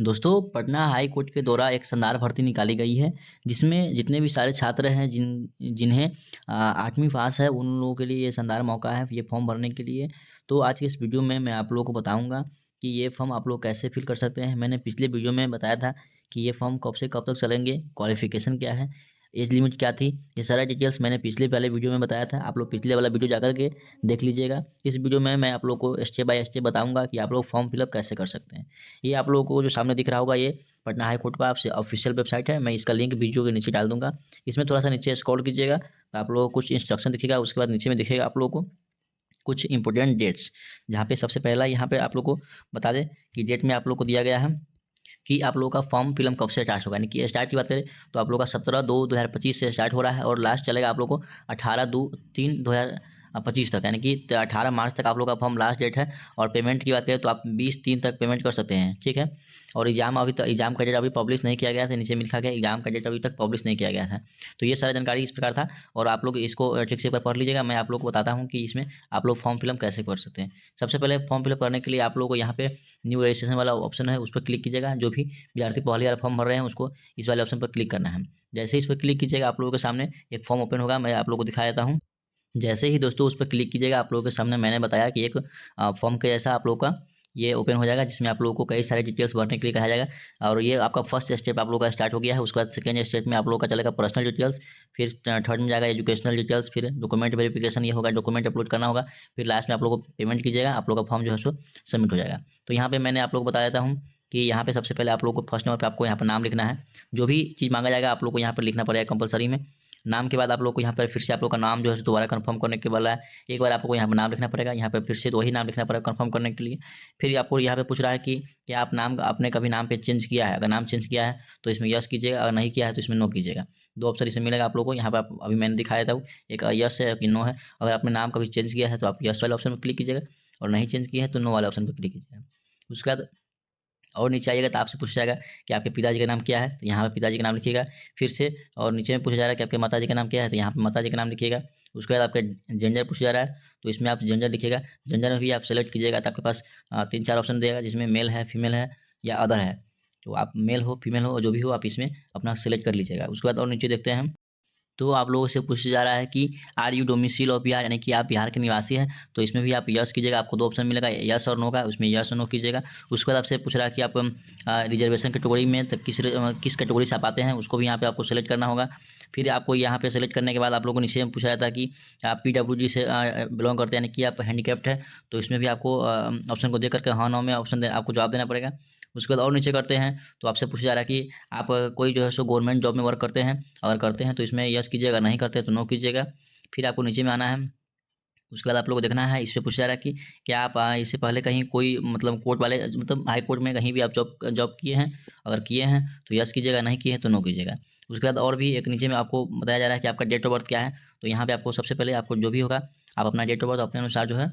दोस्तों, Patna high court के द्वारा एक शानदार भर्ती निकाली गई है, जिसमें जितने भी सारे छात्र हैं जिन्हें 8वीं पास है, उन लोगों के लिए ये शानदार मौका है ये फॉर्म भरने के लिए। तो आज के इस वीडियो में मैं आप लोगों को बताऊंगा कि ये फॉर्म आप लोग कैसे फिल कर सकते हैं। मैंने पिछले वीडियो में बताया था कि ये फॉर्म कब से कब तक चलेंगे, क्वालिफिकेशन क्या है, एज लिमिट क्या थी, ये सारा डिटेल्स मैंने पिछले वाले वीडियो में बताया था। आप लोग पिछले वाला वीडियो जाकर के देख लीजिएगा। इस वीडियो में मैं आप लोग को स्टेप बाय स्टेप बताऊंगा कि आप लोग फॉर्म फिलअप कैसे कर सकते हैं। ये आप लोगों को जो सामने दिख रहा होगा, ये पटना हाई कोर्ट का आपसे ऑफिशियल वेबसाइट है। मैं इसका लिंक वीडियो के नीचे डाल दूंगा। इसमें थोड़ा सा नीचे स्क्रॉल कीजिएगा तो आप लोगों को कुछ इंस्ट्रक्शन दिखेगा। उसके बाद नीचे में दिखेगा आप लोगों को कुछ इंपॉर्टेंट डेट्स, जहाँ पे सबसे पहला यहाँ पे आप लोग को बता दें कि डेट में आप लोग को दिया गया है कि आप लोगों का फॉर्म फिलअप कब से स्टार्ट होगा। यानी कि स्टार्ट की बात करें तो आप लोग का 17/2/2025 से स्टार्ट हो रहा है और लास्ट चलेगा आप लोग को 18/3/2025 तक, यानी कि 18 मार्च तक आप लोग का फॉर्म लास्ट डेट है। और पेमेंट की बात करें तो आप 20/3 तक पेमेंट कर सकते हैं, ठीक है। और एग्जाम का डेट अभी पब्लिश नहीं किया गया था। नीचे में लिखा गया एग्जाम का डेट अभी तक पब्लिश नहीं किया गया था। तो ये सारा जानकारी इस प्रकार था और आप लोग इसको ठीक से एक बार पढ़ लीजिएगा। मैं आप लोग को बताता हूँ कि इसमें आप लोग फॉर्म फिलअप कैसे कर सकते हैं। सबसे पहले फॉर्म फिलअप करने के लिए आप लोग को यहाँ पे न्यू रजिस्ट्रेशन वाला ऑप्शन है, उस पर क्लिक कीजिएगा। जो भी विद्यार्थी पहली बार फॉर्म भर रहे हैं उसको इस वाले ऑप्शन पर क्लिक करना है। जैसे ही इस पर क्लिक कीजिएगा आप लोगों के सामने एक फॉर्म ओपन होगा। मैं आप लोगों को दिखा देता हूँ। जैसे ही दोस्तों उस पर क्लिक कीजिएगा आप लोगों के सामने मैंने बताया कि एक फॉर्म के जैसा आप लोगों का ये ओपन हो जाएगा, जिसमें आप लोगों को कई सारे डिटेल्स भरने के लिए कहा जाएगा। और ये आपका फर्स्ट स्टेप आप लोगों का स्टार्ट हो गया है। उसके बाद सेकंड स्टेप में आप लोगों का चलेगा पर्सनल डिटेल्स, फिर थर्ड में जाएगा एजुकेशनल डिटेल्स, फिर डॉक्यूमेंट वेरिफिकेशन ये होगा, डॉक्यूमेंट अपलोड करना होगा। फिर लास्ट में आप लोगों को पेमेंट कीजिएगा, आप लोगों का फॉर्म जो है सो सबमिट हो जाएगा। तो यहाँ पे मैंने आप लोग को बता देता हूँ कि यहाँ पे सबसे पहले आप लोग को फर्स्ट नंबर पे आपको यहाँ पर नाम लिखना है। जो भी चीज़ मांगा जाएगा आप लोग को यहाँ पर लिखना पड़ेगा कंपलसरी में। नाम के बाद आप लोग को यहाँ पर फिर से आप लोग का नाम जो है दोबारा कंफर्म करने के वाला है। एक बार आपको यहाँ पर नाम लिखना पड़ेगा, यहाँ पर फिर से वही नाम लिखना पड़ेगा कंफर्म करने के लिए। फिर आपको यहाँ पे पूछ रहा है कि क्या आप नाम आपने कभी नाम पे चेंज किया है। अगर नाम चेंज किया है तो इसमें यस कीजिएगा, अगर नहीं किया है तो इसमें नो कीजिएगा। दो ऑप्शन इसमें मिलेगा आप लोगों को। यहाँ पर अभी मैंने दिखाया था, एक यस है कि नो है। अगर आपने नाम कभी चेंज किया है तो आप यस वाले ऑप्शन पर क्लिक कीजिएगा, और नहीं चेंज किया है तो नो वाले ऑप्शन पर क्लिक कीजिएगा। उसके बाद और नीचे आइएगा तो आपसे पूछा जाएगा कि आपके पिताजी का नाम क्या है, तो यहाँ पे पिताजी का नाम लिखिएगा फिर से। और नीचे में पूछा जा रहा है कि आपके माताजी का नाम क्या है, तो यहाँ पे माताजी का नाम लिखिएगा। उसके बाद आपका जेंडर पूछा जा रहा है, तो इसमें आप जेंडर लिखिएगा। जेंडर में भी आप सेलेक्ट कीजिएगा तो आपके पास 3-4 ऑप्शन देगा, जिसमें मेल है, फीमेल है या अदर है। तो आप मेल हो, फीमेल हो, जो भी हो आप इसमें अपना सेलेक्ट कर लीजिएगा। उसके बाद और नीचे देखते हैं तो आप लोगों से पूछा जा रहा है कि are you domicile of Bihar, यानी कि आप बिहार के निवासी हैं। तो इसमें भी आप यस कीजिएगा। आपको दो ऑप्शन मिलेगा, यस और नो का, उसमें यस और नो कीजिएगा। उसके बाद आपसे पूछ रहा है कि आप रिजर्वेशन कैटेगरी में तो किस कैटेगरी से आप आते हैं, उसको भी यहाँ पे आपको सेलेक्ट करना होगा। फिर आपको यहाँ पे सेलेक्ट करने के बाद आप लोगों को नीचे में पूछा जाता है कि आप PWD से बिलोंग करते हैं, यानी कि आप हैंडीकैप्ड है। तो इसमें भी आपको ऑप्शन को देख करके हाँ नो में ऑप्शन आपको जवाब देना पड़ेगा। उसके बाद और नीचे करते हैं तो आपसे पूछा जा रहा है कि आप कोई जो है सो गवर्नमेंट जॉब में वर्क करते हैं। अगर करते हैं तो इसमें यस कीजिएगा, नहीं करते हैं तो नो कीजिएगा। फिर आपको नीचे में आना है। उसके बाद आप लोगों को देखना है, इस पे पूछा जा रहा है कि क्या आप इससे पहले कहीं कोई मतलब कोर्ट वाले मतलब हाई कोर्ट में कहीं भी आप जॉब जॉब किए हैं। अगर किए हैं तो यस कीजिएगा, नहीं किए हैं तो नो कीजिएगा। उसके बाद और भी एक नीचे में आपको बताया जा रहा है कि आपका डेट ऑफ बर्थ क्या है। तो यहाँ पे आपको सबसे पहले आपको जो भी होगा आप अपना डेट ऑफ बर्थ अपने अनुसार जो है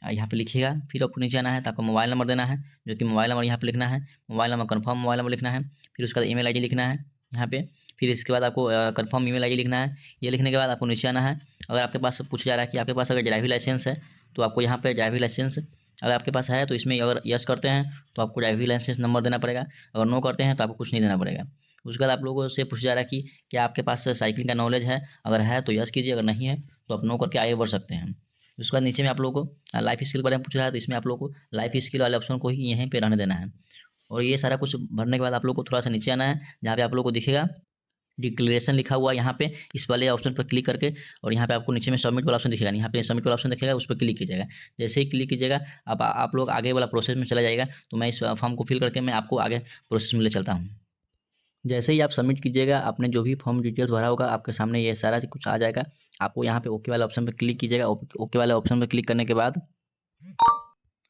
यहाँ पे लिखिएगा। फिर आपको नीचे आना है तो आपको मोबाइल नंबर देना है, जो कि मोबाइल नंबर यहाँ पे लिखना है। Mobile number confirm mobile number लिखना है। फिर उसके बाद ईमेल आईडी लिखना है यहाँ पे। फिर इसके बाद आपको कन्फर्म ईमेल आईडी लिखना है। ये लिखने के बाद आपको नीचे आना है। अगर आपके पास पूछा जा रहा है कि आपके पास अगर ड्राइविंग लाइसेंस है तो आपको यहाँ पे ड्राइविंग लाइसेंस अगर आपके पास है तो इसमें अगर यस करते हैं तो आपको ड्राइविंग लाइसेंस नंबर देना पड़ेगा। अगर नो करते हैं तो आपको कुछ नहीं देना पड़ेगा। उसके बाद आप लोगों से पूछा जा रहा है कि क्या आपके पास साइकिलिंग का नॉलेज है। अगर है तो यस कीजिए, अगर नहीं है तो आप नो करके आगे बढ़ सकते हैं। उसके बाद नीचे में आप लोगों को लाइफ स्किल के बारे में पूछ रहा है, तो इसमें आप लोगों को लाइफ स्किल वाले ऑप्शन को ही यहीं पे रहने देना है। और ये सारा कुछ भरने के बाद आप लोग को थोड़ा सा नीचे आना है, जहाँ पे आप लोग को दिखेगा डिक्लेरेशन लिखा हुआ यहाँ पे। इस वाले ऑप्शन पर क्लिक करके और यहाँ पे आपको नीचे में सबमिट वाला ऑप्शन दिखेगा, यहाँ पे सबमिट वाला ऑप्शन दिखेगा, उस पर क्लिक कीजिएगा। जैसे ही क्लिक कीजिएगा आप लोग आगे वाला प्रोसेस में चला जाएगा। तो मैं इस फॉर्म को फिल करके मैं आपको आगे प्रोसेस में ले चलता हूँ। जैसे ही आप सबमिट कीजिएगा, आपने जो भी फॉर्म डिटेल्स भरा होगा आपके सामने ये सारा कुछ आ जाएगा। आपको यहाँ पे ओके वाले ऑप्शन पर क्लिक कीजिएगा। ओके वाले ऑप्शन पर क्लिक करने के बाद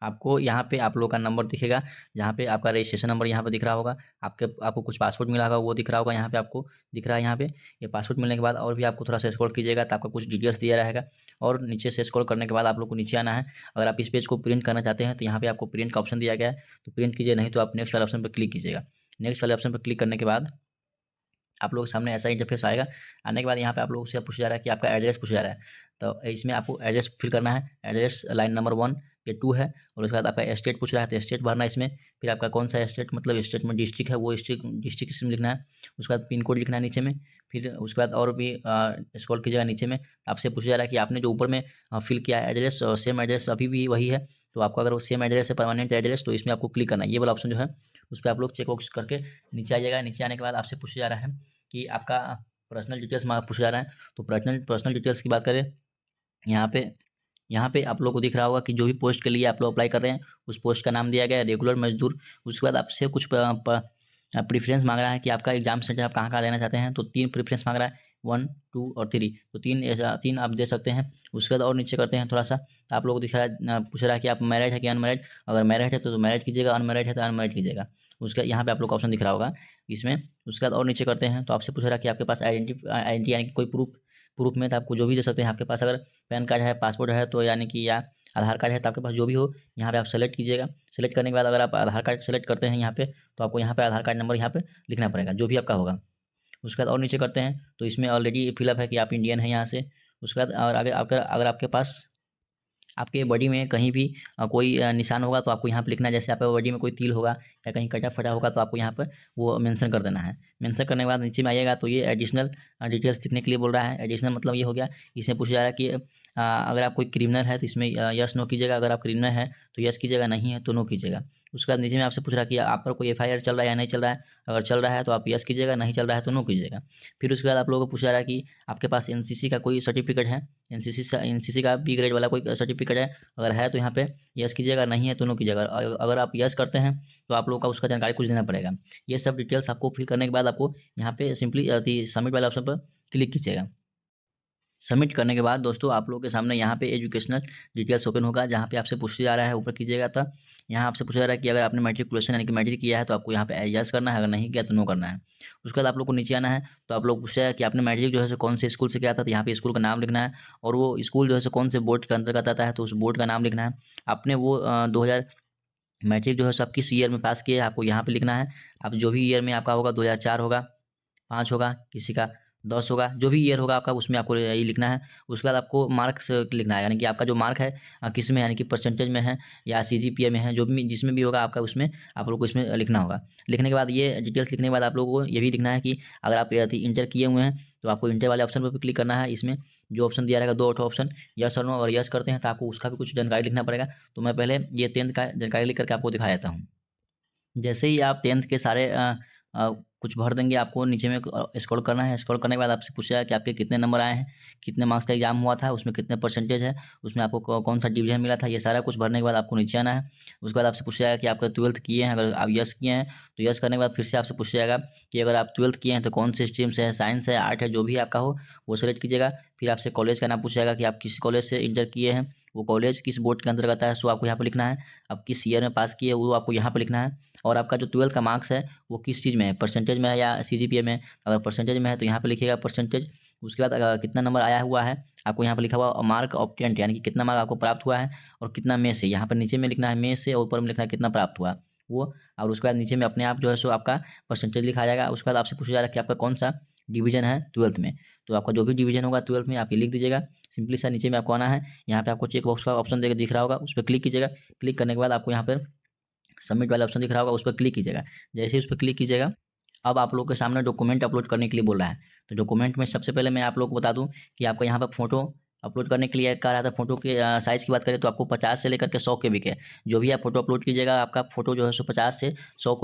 आपको यहाँ पे आप लोग का नंबर दिखेगा, जहाँ पे आपका रजिस्ट्रेशन नंबर यहाँ पे दिख रहा होगा। आपको कुछ पासपोर्ट मिला होगा वो दिख रहा होगा, यहाँ पे आपको दिख रहा है। यहाँ पे ये पासपोर्ट मिलने के बाद और भी आपको थोड़ा सा स्क्रॉल कीजिएगा तो आपका कुछ डिटेल्स दिया रहेगा। और नीचे से स्क्रॉल करने के बाद आप लोग को नीचे आना है। अगर आप इस पेज को प्रिंट करना चाहते हैं तो यहाँ पे आपको प्रिंट का ऑप्शन दिया गया है, तो प्रिंट कीजिए, नहीं तो आप नेक्स्ट वाले ऑप्शन पर क्लिक कीजिएगा। नेक्स्ट वाले ऑप्शन पर क्लिक करने के बाद आप लोग के सामने ऐसा इंटरफेस आएगा। आने के बाद यहाँ पे आप लोगों से पूछा जा रहा है कि आपका एड्रेस पूछा जा रहा है। तो इसमें आपको एड्रेस फिल करना है। एड्रेस लाइन नंबर 1 ये 2 है। और उसके बाद आपका स्टेट पूछ रहा है तो स्टेट भरना है इसमें। फिर आपका कौन सा स्टेट मतलब स्टेट में डिस्ट्रिक्ट है वो डिस्ट्रिक्ट इसमें लिखना है। उसके बाद पिन कोड लिखना है नीचे में। फिर उसके बाद और भी स्क्रॉल कीजिएगा नीचे में, आपसे पूछा जा रहा है कि आपने जो ऊपर में फिल किया है एड्रेस, सेम एड्रेस अभी भी वही है। तो आपको अगर वो सेम एड्रेस है, परमानेंट एड्रेस, तो इसमें आपको क्लिक करना है। ये वाला ऑप्शन जो है उस पर आप लोग चेक बॉक्स करके नीचे आ जाएगा। नीचे आने के बाद आपसे पूछा जा रहा है कि आपका पर्सनल डिटेल्स पूछा जा रहा है। तो पर्सनल डिटेल्स की बात करें, यहाँ पे आप लोग को दिख रहा होगा कि जो भी पोस्ट के लिए आप लोग अप्लाई कर रहे हैं उस पोस्ट का नाम दिया गया है, रेगुलर मजदूर। उसके बाद आपसे कुछ प्रीफरेंस मांग रहा है कि आपका एग्जाम सेंटर आप कहाँ लेना चाहते हैं। तो 3 प्रीफरेंस मांग रहा है, 1, 2 और 3। तो 3 आप दे सकते हैं। उसके बाद और नीचे करते हैं थोड़ा सा, तो आप लोग को दिख रहा है, पूछ रहा है कि आप मैरिड है कि अनमैरिड। अगर मैरिड है तो मैरिड कीजिएगा, अनमैरिड है तो अनमैरिड कीजिएगा। उसका यहाँ पे आप लोग का ऑप्शन दिख रहा होगा इसमें। उसके बाद और नीचे करते हैं तो आपसे पूछ रहा है कि आपके पास आइडेंटिटी यानी कि कोई प्रूफ में तो आपको जो भी दे सकते हैं। आपके पास अगर पैन कार्ड है, पासपोर्ट है तो यानी कि, या आधार कार्ड है, तो आपके पास जो भी हो यहाँ पे आप सेलेक्ट कीजिएगा। सेलेक्ट करने के बाद अगर आप आधार कार्ड सेलेक्ट करते हैं यहाँ पे, तो आपको यहाँ पे आधार कार्ड नंबर यहाँ पे लिखना पड़ेगा जो भी आपका होगा। उसके बाद और नीचे करते हैं तो इसमें ऑलरेडी फिलअप है कि आप इंडियन हैं यहाँ से। उसके बाद और आगे आपका अगर आपके पास आपके बॉडी में कहीं भी कोई निशान होगा तो आपको यहाँ पे लिखना है। जैसे आपके बॉडी में कोई तिल होगा या कहीं कटा फटा होगा तो आपको यहाँ पर वो मेंशन कर देना है। मेंशन करने के बाद नीचे में आइएगा तो ये एडिशनल डिटेल्स लिखने के लिए बोल रहा है। एडिशनल मतलब ये हो गया, इसमें पूछा जा रहा है कि अगर आप कोई क्रिमिनल है तो इसमें यस नो कीजिएगा। अगर आप क्रिमिनल है तो यस कीजिएगा, नहीं है तो नो कीजिएगा। उसके बाद नीचे में आपसे पूछ रहा है कि आप पर कोई एफआईआर चल रहा है या नहीं चल रहा है। अगर चल रहा है तो आप यस कीजिएगा, नहीं चल रहा है तो नो कीजिएगा। फिर उसके बाद आप लोगों को पूछा जा रहा है कि आपके पास एनसीसी का कोई सर्टिफिकेट है, एनसीसी का बी ग्रेड वाला कोई सर्टिफिकेट है। अगर है तो यहाँ पे यस कीजिएगा, नहीं है तो नो कीजिएगा। अगर आप यस करते हैं तो आप लोगों का उसका जानकारी कुछ देना पड़ेगा। ये सब डिटेल्स आपको फिल करने के बाद आपको यहाँ पे सिंपली सबमिट वाले ऑप्शन पर क्लिक कीजिएगा। सबमिट करने के बाद दोस्तों आप लोगों के सामने यहाँ पे एजुकेशनल डिटेल्स ओपन होगा, जहाँ पे आपसे पूछा जा रहा है, ऊपर कीजिएगा तो यहाँ आपसे पूछा जा रहा है कि अगर आपने मैट्रिकुलेशन यानी कि मैट्रिक किया है तो आपको यहाँ पे यस करना है, अगर नहीं किया तो नो करना है। उसके बाद आप लोग को नीचे आना है तो आप लोग पूछा है कि आपने मैट्रिक जो है कौन से स्कूल से किया था, तो यहाँ पे स्कूल का नाम लिखना है। और वो स्कूल जो है कौन से बोर्ड के अंतर्गत आता है तो उस बोर्ड का नाम लिखना है। आपने वो 2000 मैट्रिक जो है आप किस ईयर में पास किए आपको यहाँ पे लिखना है। आप जो भी ईयर में आपका होगा, 2004 होगा, 5 होगा, किसी का 10 होगा, जो भी ईयर होगा आपका उसमें आपको ये लिखना है। उसके बाद आपको मार्क्स लिखना है, यानी कि आपका जो मार्क है किस में, यानी कि परसेंटेज में है या सीजीपीए में है, जो भी जिसमें भी होगा आपका उसमें आप लोग को इसमें लिखना होगा। लिखने के बाद ये डिटेल्स लिखने के बाद आप लोगों को ये भी लिखना है कि अगर आप इंटर किए हुए हैं तो आपको इंटर वाले ऑप्शन पर भी क्लिक करना है। इसमें जो ऑप्शन दिया रहेगा 2 ऑप्शन, यस और नो। अगर यस करते हैं तो आपको उसका भी कुछ जानकारी लिखना पड़ेगा। तो मैं पहले ये 10th का जानकारी लिख करके आपको दिखा देता हूँ। जैसे ही आप 10th के सारे कुछ भर देंगे, आपको नीचे में स्क्रॉल करना है। स्क्रॉल करने के बाद आपसे पूछेगा कि आपके कितने नंबर आए हैं, कितने मार्क्स का एग्जाम हुआ था, उसमें कितने परसेंटेज है, उसमें आपको कौन सा डिवीजन मिला था। ये सारा कुछ भरने के बाद आपको नीचे आना है। उसके बाद आपसे पूछा जाएगा कि आपका 12th किए हैं। अगर आप यस किए हैं तो यस करने के बाद फिर से आपसे पूछा जाएगा कि अगर आप 12th किए हैं तो कौन से स्ट्रीम से है, साइंस है, आर्ट है, जो भी आपका हो वो सेलेक्ट कीजिएगा। फिर आपसे कॉलेज का नाम पूछेगा कि आप किस कॉलेज से इंटर किए हैं, वो कॉलेज किस बोर्ड के अंतर्गत है, सो आपको यहाँ पर लिखना है। आप किस ईयर में पास किए वो आपको यहाँ पर लिखना है। और आपका जो 12th का मार्क्स है वो किस चीज़ में है, परसेंटेज में है या सीजीपीए में। अगर परसेंटेज में है तो यहाँ पे लिखिएगा परसेंटेज। उसके बाद कितना नंबर आया हुआ है आपको यहाँ पर लिखा हुआ मार्क ऑब्टेंड, यानी कि कितना मार्क आपको प्राप्त हुआ है और कितना में से, यहाँ पर नीचे में लिखना है में से और ऊपर में लिखना है कितना प्राप्त हुआ वो। और उसके बाद नीचे में अपने आप जो है सो आपका परसेंटेज लिखा जाएगा। उसके बाद आपसे पूछा जा रहा है कि आपका कौन सा डिवीजन है 12th में। तो आपका जो भी डिवीजन होगा 12th में आप ये लिख दीजिएगा। सिंपली सा नीचे में आपको आना है, यहाँ पे आपको चेक बॉक्स का ऑप्शन दिख रहा होगा, उस पर क्लिक कीजिएगा। क्लिक करने के बाद आपको यहाँ पर सबमिट वाला ऑप्शन दिख रहा होगा, उस पर क्लिक कीजिएगा। जैसे ही उस पर क्लिक कीजिएगा, अब आप लोग के सामने डॉक्यूमेंट अपलोड करने के लिए बोल रहा है। तो डॉक्यूमेंट में सबसे पहले मैं आप लोग को बता दूं कि आपको यहाँ पर फोटो अपलोड करने के लिए कह रहा था। फोटो के साइज़ की बात करें तो आपको 50 से लेकर के 100 केबी के जो भी आप फोटो अपलोड कीजिएगा, आपका फोटो जो है सो 50 से 100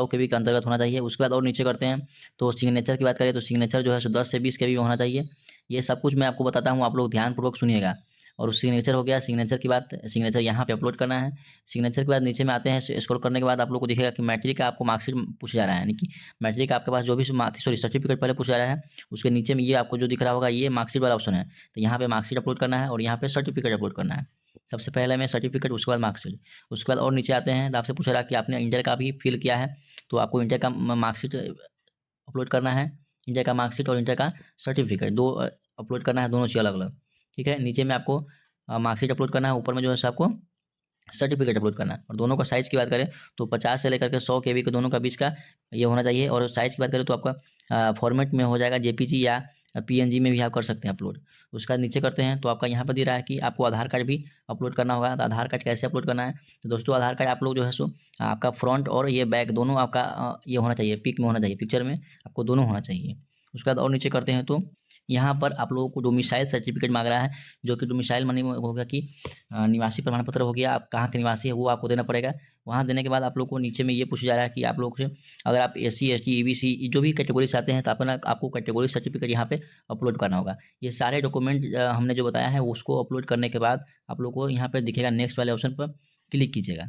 केबी के अंतर्गत होना चाहिए। उसके बाद और नीचे करते हैं तो सिग्नेचर की बात करें तो सिग्नेचर जो है सो 10 से 20 केबी में होना चाहिए। ये सब कुछ मैं आपको बताता हूँ, आप लोग ध्यानपूर्वक सुनिएगा। और उस सिग्नेचर हो गया, सिग्नेचर की बात, सिग्नेचर यहाँ पे अपलोड करना है। सिग्नेचर के बाद नीचे में आते हैं, स्क्रॉल करने के बाद आप लोग को दिखेगा कि मैट्रिक का आपको मार्कशीट पूछा जा रहा है, यानी कि मैट्रिक का आपके पास जो भी सर्टिफिकेट पहले पूछा जा रहा है, उसके नीचे में ये आपको जो दिख रहा होगा ये मार्कशीट वाला ऑप्शन है। तो यहाँ पे मार्कशीट अपलोड करना है और यहाँ पे सर्टिफिकेट अपलोड करना है। सबसे पहले में सर्टिफिकेट, उसके बाद मार्कशीट। उसके बाद और नीचे आते हैं तो आपसे पूछा रहा कि आपने इंटर का भी फिल किया है, तो आपको इंटर का मार्कशीट अपलोड करना है। इंटर का मार्कशीट और इंटर का सर्टिफिकेट दो अपलोड करना है, दोनों चीज़ अलग अलग। ठीक है, नीचे में आपको मार्कशीट अपलोड करना है, ऊपर में जो है आपको सर्टिफिकेट अपलोड करना है। और दोनों का साइज़ की बात करें तो 50 से लेकर के 100 केबी के दोनों का बीच का ये होना चाहिए। और साइज़ की बात करें तो आपका फॉर्मेट में हो जाएगा जेपीजी या PNG में भी आप कर सकते हैं अपलोड। उसका नीचे करते हैं तो आपका यहाँ पर दे रहा है कि आपको आधार कार्ड भी अपलोड करना होगा। तो आधार कार्ड कैसे अपलोड करना है, तो दोस्तों आधार कार्ड आप लोग जो है सो आपका फ्रंट और ये बैक दोनों आपका ये होना चाहिए, पिक में होना चाहिए, पिक्चर में आपको दोनों होना चाहिए। उसके बाद और नीचे करते हैं तो यहाँ पर आप लोगों को डोमिसाइल सर्टिफिकेट मांग रहा है, जो कि डोमिसाइल मनी हो गया कि निवासी प्रमाण पत्र हो गया, आप कहाँ के निवासी है वो आपको देना पड़ेगा। वहाँ देने के बाद आप लोग को नीचे में ये पूछा जा रहा है कि आप लोग से अगर आप SC ST EBC जो भी कैटेगरी से आते हैं तो आपको कैटेगरी सर्टिफिकेट यहाँ पे अपलोड करना होगा। ये सारे डॉक्यूमेंट हमने जो बताया है उसको अपलोड करने के बाद आप लोग को यहाँ पे दिखेगा नेक्स्ट वाले ऑप्शन पर क्लिक कीजिएगा।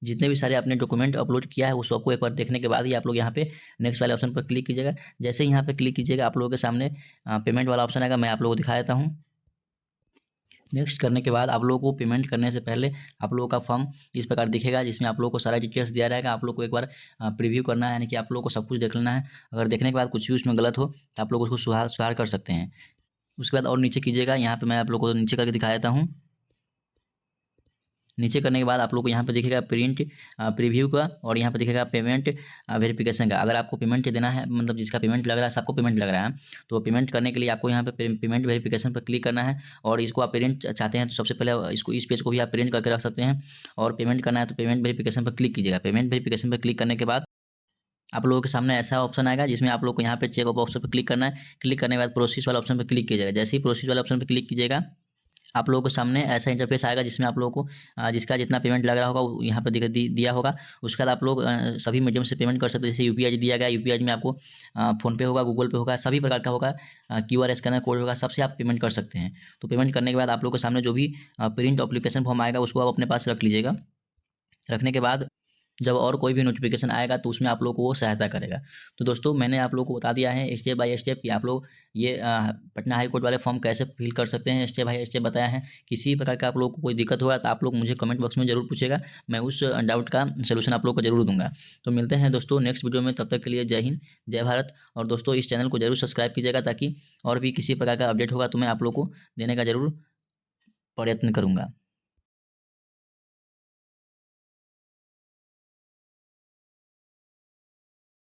जितने भी सारे आपने डॉक्यूमेंट अपलोड किया है उस सबको एक बार देखने के बाद ही आप लोग यहाँ पे नेक्स्ट वाले ऑप्शन पर क्लिक कीजिएगा। जैसे ही यहाँ पे क्लिक कीजिएगा आप लोगों के सामने पेमेंट वाला ऑप्शन आएगा, मैं आप लोगों को दिखा देता हूँ। नेक्स्ट करने के बाद आप लोगों को पेमेंट करने से पहले आप लोगों का फॉर्म इस प्रकार दिखेगा, जिसमें आप लोगों को सारा डिटेल्स दिया रहेगा। आप लोग को एक बार प्रीव्यू करना है, यानी कि आप लोगों को सब कुछ देख लेना है। अगर देखने के बाद कुछ भी उसमें गलत हो तो आप लोग उसको सुधार कर सकते हैं। उसके बाद और नीचे कीजिएगा, यहाँ पे मैं आप लोगों को नीचे करके दिखा देता हूँ। नीचे करने के बाद आप लोग को यहाँ पे दिखेगा प्रिंट प्रीव्यू का, और यहाँ पे दिखेगा पेमेंट वेरिफिकेशन का। अगर आपको पेमेंट देना है, मतलब जिसका पेमेंट लग रहा है, सबको पेमेंट लग रहा है, तो पेमेंट करने के लिए आपको यहाँ पे पेमेंट वेरिफिकेशन पर क्लिक करना है। और इसको आप प्रिंट चाहते हैं तो सबसे पहले इसको इस पेज को भी आप प्रिंट करके रख सकते हैं। और पेमेंट करना है तो पेमेंट वेरिफिकेशन पर क्लिक कीजिएगा। पेमेंट वेरिफिकेशन पर क्लिक करने के बाद आप लोगों के सामने ऐसा ऑप्शन आएगा, जिसमें आप लोग को यहाँ पे चेक ऑप्शन पर क्लिक करना है। क्लिक करने के बाद प्रोसेस वाला ऑप्शन पर क्लिक कीजिएगा। जैसे ही प्रोसेस वाला ऑप्शन पर क्लिक कीजिएगा आप लोगों के सामने ऐसा इंटरफेस आएगा, जिसमें आप लोगों को जिसका जितना पेमेंट लग रहा होगा वो यहाँ पर दिया होगा। उसके बाद आप लोग सभी मीडियम से पेमेंट कर सकते हैं। जैसे UPI दिया गया, UPI में आपको फ़ोनपे होगा, गूगल पे होगा, सभी प्रकार का होगा, QR स्कैनर कोड होगा, सबसे आप पेमेंट कर सकते हैं। तो पेमेंट करने के बाद आप लोग के सामने जो भी प्रिंट एप्लीकेशन फॉर्म आएगा उसको आप अपने पास रख लीजिएगा। रखने के बाद जब और कोई भी नोटिफिकेशन आएगा तो उसमें आप लोग को वो सहायता करेगा। तो दोस्तों मैंने आप लोग को बता दिया है स्टेप बाय स्टेप कि आप लोग ये पटना हाई कोर्ट वाले फॉर्म कैसे फिल कर सकते हैं, स्टेप बाय स्टेप बताया है। किसी प्रकार का आप लोग को कोई दिक्कत होगा तो आप लोग मुझे कमेंट बॉक्स में ज़रूर पूछेगा, मैं उस डाउट का सोल्यूशन आप लोग को ज़रूर दूंगा। तो मिलते हैं दोस्तों नेक्स्ट वीडियो में, तब तक के लिए जय हिंद जय भारत। और दोस्तों इस चैनल को जरूर सब्सक्राइब कीजिएगा, ताकि और भी किसी प्रकार का अपडेट होगा तो मैं आप लोग को देने का ज़रूर प्रयत्न करूँगा।